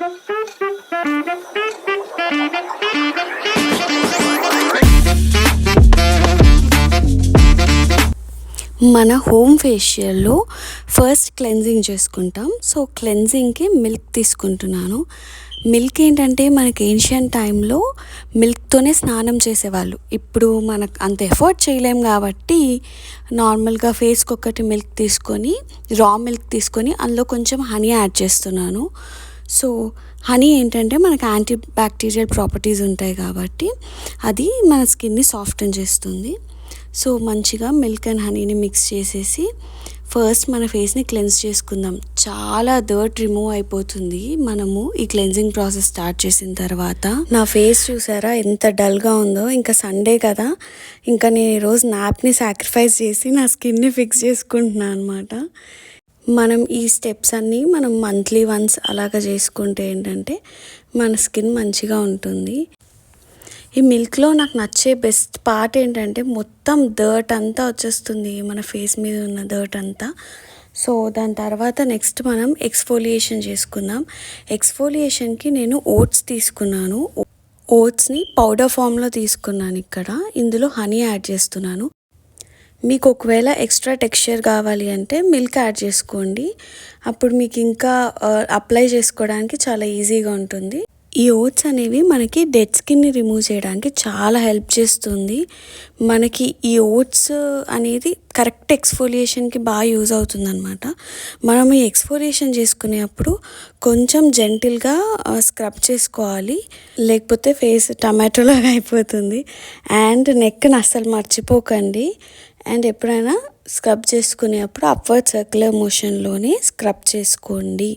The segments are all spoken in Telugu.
మన హోమ్ ఫేషియల్లో ఫస్ట్ క్లెన్జింగ్ చేసుకుంటాం. సో క్లెన్జింగ్కి మిల్క్ తీసుకుంటున్నాను. మిల్క్ ఏంటంటే మనకి ఏన్షియంట్ టైంలో మిల్క్తోనే స్నానం చేసేవాళ్ళు. ఇప్పుడు మనకు అంత ఎఫర్ట్ చేయలేం కాబట్టి నార్మల్గా ఫేస్కి ఒకటి మిల్క్ తీసుకొని, రా మిల్క్ తీసుకొని అందులో కొంచెం హనీ యాడ్ చేస్తున్నాను. సో హనీ ఏంటంటే మనకు యాంటీ బ్యాక్టీరియల్ ప్రాపర్టీస్ ఉంటాయి కాబట్టి అది మన స్కిన్ని సాఫ్టన్ చేస్తుంది. సో మంచిగా మిల్క్ అండ్ హనీని మిక్స్ చేసేసి ఫస్ట్ మన ఫేస్ని క్లెన్స్ చేసుకుందాం. చాలా డర్ట్ రిమూవ్ అయిపోతుంది మనము ఈ క్లెన్జింగ్ ప్రాసెస్ స్టార్ట్ చేసిన తర్వాత. నా ఫేస్ చూసారా ఎంత డల్గా ఉందో. ఇంకా సండే కదా, ఇంకా నేను ఈరోజు నాప్ని సాక్రిఫైస్ చేసి నా స్కిన్ని ఫిక్స్ చేసుకుంటున్నాను అనమాట. మనం ఈ స్టెప్స్ అన్నీ మనం మంత్లీ వన్స్ అలాగా చేసుకుంటే ఏంటంటే మన స్కిన్ మంచిగా ఉంటుంది. ఈ మిల్క్లో నాకు నచ్చే బెస్ట్ పార్ట్ ఏంటంటే మొత్తం డర్ట్ అంతా వచ్చేస్తుంది, మన ఫేస్ మీద ఉన్న డర్ట్ అంతా. సో దాని తర్వాత నెక్స్ట్ మనం ఎక్స్ఫోలియేషన్ చేసుకుందాం. ఎక్స్ఫోలియేషన్కి నేను ఓట్స్ తీసుకున్నాను. ఓట్స్ని పౌడర్ ఫామ్లో తీసుకున్నాను. ఇందులో హనీ యాడ్ చేస్తున్నాను. మీకు ఒకవేళ ఎక్స్ట్రా టెక్స్చర్ కావాలి అంటే మిల్క్ యాడ్ చేసుకోండి. అప్పుడు మీకు ఇంకా అప్లై చేసుకోవడానికి చాలా ఈజీగా ఉంటుంది. ఈ ఓట్స్ అనేవి మనకి డెడ్ స్కిన్ని రిమూవ్ చేయడానికి చాలా హెల్ప్ చేస్తుంది. మనకి ఈ ఓట్స్ అనేది కరెక్ట్ ఎక్స్ఫోలియేషన్కి బాగా యూజ్ అవుతుంది అనమాట. మనం ఈ ఎక్స్ఫోలియేషన్ చేసుకునేప్పుడు కొంచెం జెంటిల్గా స్క్రబ్ చేసుకోవాలి, లేకపోతే ఫేస్ టమాటోలాగా అయిపోతుంది. అండ్ నెక్ని అస్సలు మర్చిపోకండి. అండ్ ఎప్పుడైనా స్క్రబ్ చేసుకునేప్పుడు అప్వర్డ్ సర్క్యులర్ మోషన్లోనే స్క్రబ్ చేసుకోండి.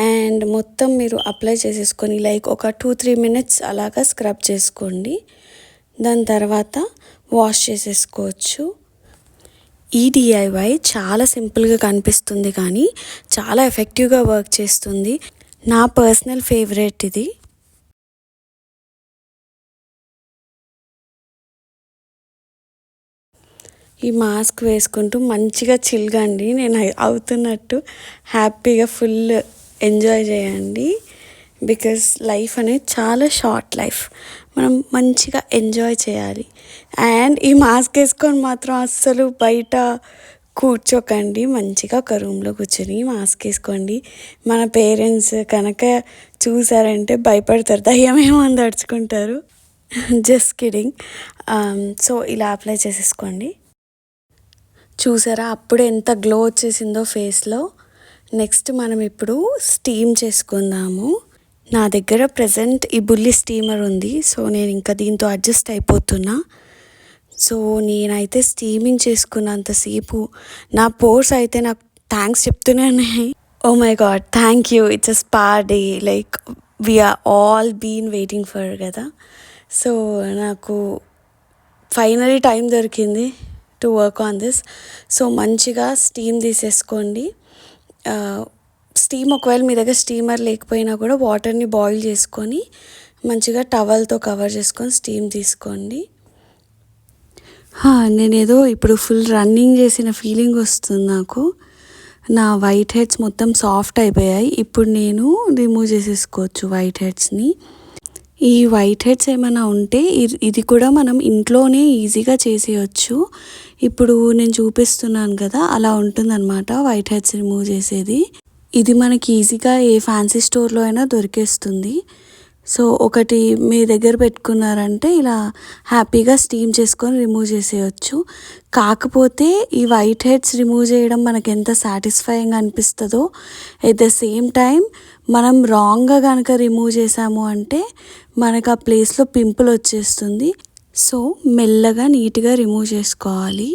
అండ్ మొత్తం మీరు అప్లై చేసేసుకొని లైక్ ఒక 2-3 మినిట్స్ అలాగా స్క్రబ్ చేసుకోండి. దాని తర్వాత వాష్ చేసేసుకోవచ్చు. ఈ డిఐవై చాలా సింపుల్గా కనిపిస్తుంది కానీ చాలా ఎఫెక్టివ్గా వర్క్ చేస్తుంది. నా పర్సనల్ ఫేవరెట్ ఇది. ఈ మాస్క్ వేసుకుంటూ మంచిగా చిల్గండి. నేను అవుతున్నట్టు హ్యాపీగా ఫుల్ ఎంజాయ్ చేయండి. బికాస్ లైఫ్ అనేది చాలా షార్ట్ లైఫ్, మనం మంచిగా ఎంజాయ్ చేయాలి. అండ్ ఈ మాస్క్ వేసుకొని మాత్రం అస్సలు బయట కూర్చోకండి. మంచిగా ఒక రూమ్లో కూర్చొని మాస్క్ వేసుకోండి. మన పేరెంట్స్ కనుక చూసారంటే భయపడతారు, దయ్యమేమో అని దడుచుకుంటారు. Just kidding. సో ఇలా అప్లై చేసేసుకోండి. చూసారా అప్పుడే ఎంత గ్లో వచ్చేసిందో ఫేస్లో. నెక్స్ట్ మనం ఇప్పుడు స్టీమ్ చేసుకుందాము. నా దగ్గర ప్రజెంట్ ఈ బుల్లి స్టీమర్ ఉంది. సో నేను ఇంకా దీంతో అడ్జస్ట్ అయిపోతున్నా. సో నేనైతే స్టీమింగ్ చేసుకున్నంతసేపు నా పోర్స్ అయితే నాకు థ్యాంక్స్ చెప్తూనే ఉన్నాయి. Oh my god, thank you, it's a spa day, like we're all been waiting for కదా. సో నాకు ఫైనలీ టైం దొరికింది to work on this. So మంచిగా స్టీమ్ తీసేసుకోండి. స్టీమ్ ఒకవేళ మీ దగ్గర స్టీమర్ లేకపోయినా కూడా వాటర్ని బాయిల్ చేసుకొని మంచిగా టవల్తో కవర్ చేసుకొని స్టీమ్ తీసుకోండి. నేనేదో ఇప్పుడు ఫుల్ రన్నింగ్ చేసిన ఫీలింగ్ వస్తుంది నాకు. నా వైట్ హెడ్స్ మొత్తం సాఫ్ట్ అయిపోయాయి. ఇప్పుడు నేను రిమూవ్ చేసేసుకోవచ్చు వైట్ హెడ్స్ని. ఈ వైట్ హెడ్స్ ఏమైనా ఉంటే ఇది కూడా మనం ఇంట్లోనే ఈజీగా చేసేయచ్చు. ఇప్పుడు నేను చూపిస్తున్నాను కదా, అలా ఉంటుందన్నమాట వైట్ హెడ్స్ రిమూవ్ చేసేది. ఇది మనకి ఈజీగా ఏ ఫ్యాన్సీ స్టోర్లో అయినా దొరికేస్తుంది. సో ఒకటి మీ దగ్గర పెట్టుకున్నారంటే ఇలా హ్యాపీగా స్టీమ్ చేసుకొని రిమూవ్ చేసేయచ్చు. కాకపోతే ఈ వైట్ హెడ్స్ రిమూవ్ చేయడం మనకి ఎంత సాటిస్ఫైయింగ్ అనిపిస్తుందో, ఎట్ ద సేమ్ టైం మనం రాంగ్గా కనుక రిమూవ్ చేసాము అంటే మనకు ఆ ప్లేస్లో పింపుల్ వచ్చేస్తుంది. సో మెల్లగా నీట్గా రిమూవ్ చేసుకోవాలి.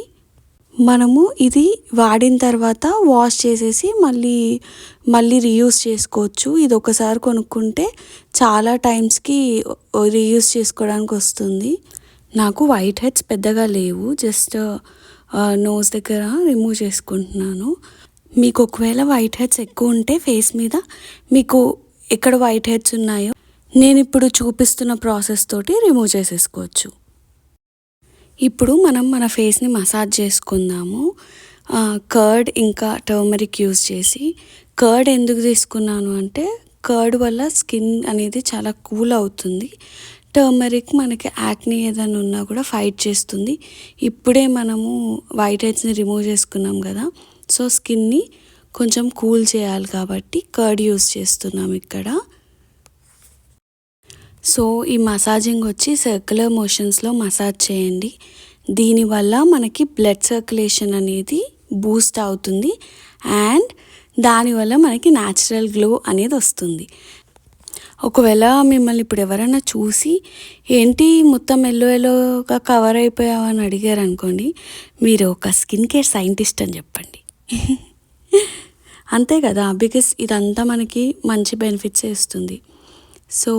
మనము ఇది వాడిన తర్వాత వాష్ చేసేసి మళ్ళీ రీయూస్ చేసుకోవచ్చు. ఇది ఒకసారి కొనుక్కుంటే చాలా టైమ్స్కి రీయూస్ చేసుకోవడానికి వస్తుంది. నాకు వైట్ హెడ్స్ పెద్దగా లేవు, జస్ట్ నోస్ దగ్గర రిమూవ్ చేసుకుంటున్నాను. మీకు ఒకవేళ వైట్ హెడ్స్ ఎక్కువ ఉంటే ఫేస్ మీద మీకు ఎక్కడ వైట్ హెడ్స్ ఉన్నాయో నేను ఇప్పుడు చూపిస్తున్న ప్రాసెస్ తోటి రిమూవ్ చేసేసుకోవచ్చు. ఇప్పుడు మనం మన ఫేస్ని మసాజ్ చేసుకుందాము. కర్డ్ ఇంకా టర్మరిక్ యూజ్ చేసి. కర్డ్ ఎందుకు తీసుకున్నాను అంటే కర్డ్ వల్ల స్కిన్ అనేది చాలా కూల్ అవుతుంది. టర్మరిక్ మనకి యాక్నీ ఏదైనా ఉన్నా కూడా ఫైట్ చేస్తుంది. ఇప్పుడే మనము వైట్ హెడ్స్ని రిమూవ్ చేసుకున్నాం కదా, సో స్కిన్ని కొంచెం కూల్ చేయాలి కాబట్టి కర్డ్ యూస్ చేస్తున్నాం ఇక్కడ. సో ఈ మసాజింగ్ వచ్చి సర్క్యులర్ మోషన్స్లో మసాజ్ చేయండి. దీనివల్ల మనకి బ్లడ్ సర్క్యులేషన్ అనేది బూస్ట్ అవుతుంది అండ్ దానివల్ల మనకి న్యాచురల్ గ్లో అనేది వస్తుంది. ఒకవేళ మిమ్మల్ని ఇప్పుడు ఎవరైనా చూసి ఏంటి మొత్తం ఎల్లోగా కవర్ అయిపోయావు అని అడిగారు అనుకోండి, మీరు ఒక స్కిన్ కేర్ సైంటిస్ట్ అని చెప్పండి. అంతే కదా, బికాస్ ఇదంతా మనకి మంచి బెనిఫిట్స్ ఇస్తుంది. సో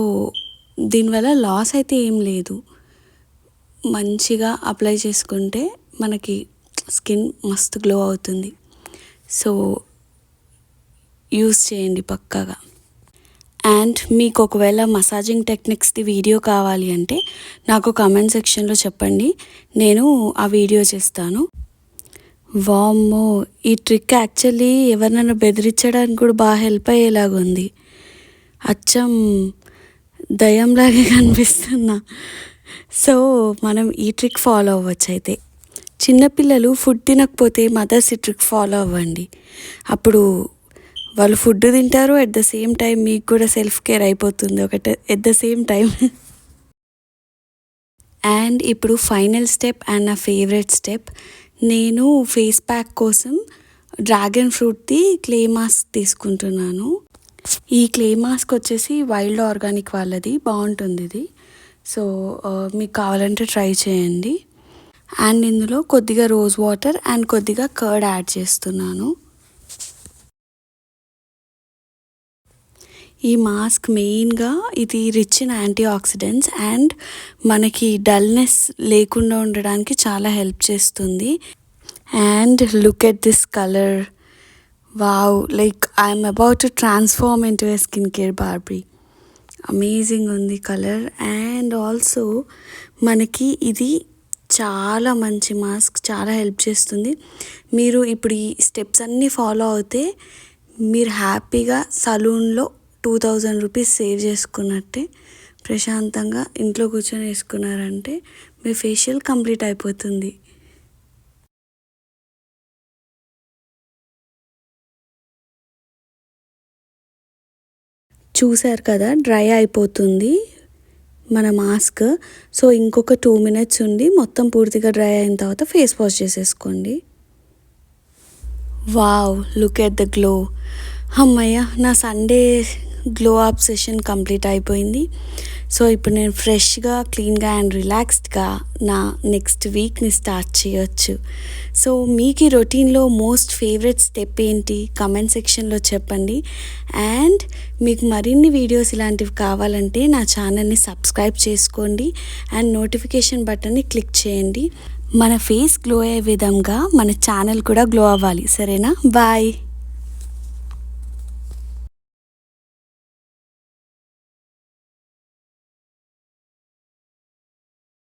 దీనివల్ల లాస్ అయితే ఏం లేదు. మంచిగా అప్లై చేసుకుంటే మనకి స్కిన్ మస్తు గ్లో అవుతుంది. సో యూస్ చేయండి పక్కాగా. అండ్ మీకు ఒకవేళ మసాజింగ్ టెక్నిక్స్ది వీడియో కావాలి అంటే నాకు కామెంట్ సెక్షన్లో చెప్పండి, నేను ఆ వీడియో చేస్తాను. వామ్మో, ఈ ట్రిక్ యాక్చువల్లీ ఎవరినైనా బెదిరించడానికి కూడా బాగా హెల్ప్ అయ్యేలాగా ఉంది. అచ్చం దయ్యంలాగే కనిపిస్తున్నా. సో మనం ఈ ట్రిక్ ఫాలో అవ్వచ్చు. అయితే చిన్నపిల్లలు ఫుడ్ తినకపోతే మదర్స్ ఈ ట్రిక్ ఫాలో అవ్వండి. అప్పుడు వాళ్ళు ఫుడ్ తింటారు, ఎట్ ద సేమ్ టైం మీకు కూడా సెల్ఫ్ కేర్ అయిపోతుంది ఒకటి at the same time. And ఇప్పుడు ఫైనల్ స్టెప్ అండ్ నా ఫేవరెట్ స్టెప్, నేను ఫేస్ ప్యాక్ కోసం డ్రాగన్ ఫ్రూట్ది క్లే మాస్క్ తీసుకుంటున్నాను. ఈ క్లే మాస్క్ వచ్చేసి వైల్డ్ ఆర్గానిక్ వాళ్ళది, బాగుంటుంది ఇది. సో మీకు కావాలంటే ట్రై చేయండి. అండ్ ఇందులో కొద్దిగా రోజ్ వాటర్ అండ్ కొద్దిగా కర్డ్ యాడ్ చేస్తున్నాను. ఈ మాస్క్ మెయిన్గా ఇది rich in antioxidants and మనకి డల్నెస్ లేకుండా ఉండడానికి చాలా హెల్ప్ చేస్తుంది. And look at this colour, wow, like I'm about to transform into a skin care Barbie. Amazing ఉంది కలర్. అండ్ ఆల్సో మనకి ఇది చాలా మంచి మాస్క్, చాలా హెల్ప్ చేస్తుంది. మీరు ఇప్పుడు ఈ స్టెప్స్ అన్నీ ఫాలో అవుతే మీరు హ్యాపీగా సలూన్లో 2000 రూపీస్ సేవ్ చేసుకున్నట్టే. ప్రశాంతంగా ఇంట్లో కూర్చొని వేసుకున్నారంటే మీ ఫేషియల్ కంప్లీట్ అయిపోతుంది. చూసారు కదా, డ్రై అయిపోతుంది మన మాస్క్. సో ఇంకొక 2 minutes ఉండి మొత్తం పూర్తిగా డ్రై అయిన తర్వాత ఫేస్ వాష్ చేసేసుకోండి. Wow, look at the glow. అమ్మయ్య, నా Sunday glow up session complete అయిపోయింది. సో ఇప్పుడు నేను ఫ్రెష్గా, క్లీన్గా అండ్ రిలాక్స్డ్గా నా నెక్స్ట్ వీక్ని స్టార్ట్ చేయొచ్చు. సో మీకు ఈ రొటీన్లో మోస్ట్ ఫేవరెట్ స్టెప్ ఏంటి కమెంట్ సెక్షన్లో చెప్పండి. అండ్ మీకు మరిన్ని వీడియోస్ ఇలాంటివి కావాలంటే నా ఛానల్ని సబ్స్క్రైబ్ చేసుకోండి అండ్ నోటిఫికేషన్ బటన్ని క్లిక్ చేయండి. మన ఫేస్ గ్లో అయ్యే విధంగా మన ఛానల్ కూడా గ్లో అవ్వాలి. సరేనా? బాయ్.